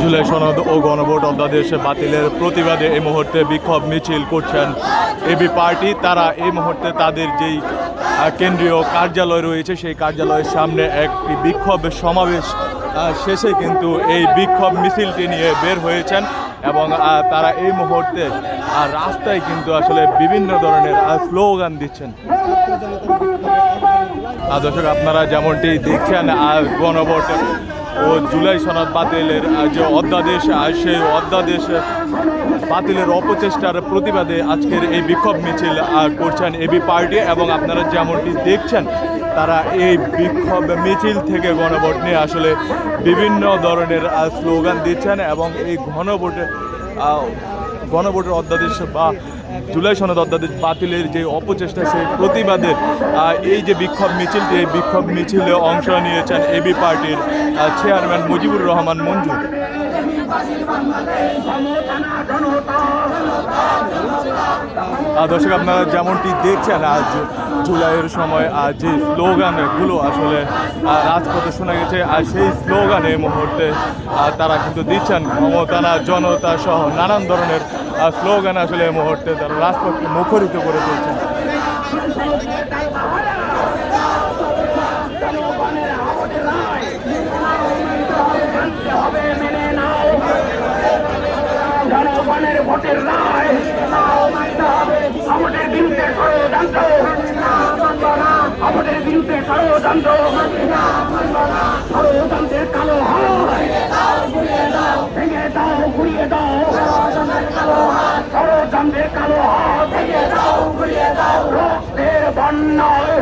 জুলাই সনদ ও গণভোট অধ্যাদেশ বাতিলের প্রতিবাদে এই মুহূর্তে বিক্ষোভ মিছিল করছেন এবি পার্টি। তারা এই মুহূর্তে তাদের যেই কেন্দ্রীয় কার্যালয় রয়েছে সেই কার্যালয়ের সামনে একটি বিক্ষোভ সমাবেশ শেষে কিন্তু এই বিক্ষোভ মিছিলটি নিয়ে বের হয়েছেন এবং তারা এই মুহূর্তে রাস্তায় কিন্তু আসলে বিভিন্ন ধরনের স্লোগান দিচ্ছেন। দর্শক, আপনারা যেমনটি দেখছেন গণভোট ও জুলাই সনদ বাতিলের যে অধ্যাদেশ সেই অধ্যাদেশ বাতিলের অপচেষ্টার প্রতিবাদে আজকের এই বিক্ষোভ মিছিল করছেন এবি পার্টি এবং আপনারা যেমনটি দেখছেন তারা এই বিক্ষোভ মিছিল থেকে গণভোট নিয়ে আসলে বিভিন্ন ধরনের স্লোগান দিচ্ছেন এবং এই গণভোটের অধ্যাদেশ বা জুলাই সনদ অধ্যাদেশ বাতিলের যে অপচেষ্টা সেই প্রতিবাদে এই যে বিক্ষোভ মিছিলটি এই বিক্ষোভ মিছিলে অংশ নিয়েছেন এবি পার্টির চেয়ারম্যান মুজিবুর রহমান মঞ্জু। দর্শক, আপনারা যেমনটি দেখছেন আজ জুলাইয়ের সময় যে স্লোগানগুলো আসলে রাজপথে শোনা গেছে আর সেই স্লোগানে এই মুহূর্তে তারা কিন্তু দিচ্ছেন ক্ষমতা না জনতা সহ নানান ধরনের স্লোগান আসলে এই মুহূর্তে তারা রাজপথকে মুখরিত করে তুলছেন। জনগণের ভোটের রায় আমাদের বিরুদ্ধে ষড়যন্ত্র, আমাদের বিরুদ্ধে ষড়যন্ত্র, ষড়যন্ত্রের কালো হাত ভেঙে দাও, ঘুরিয়ে দাও, ষড়যন্ত্রের কালো হাত রক্তের বন্যায়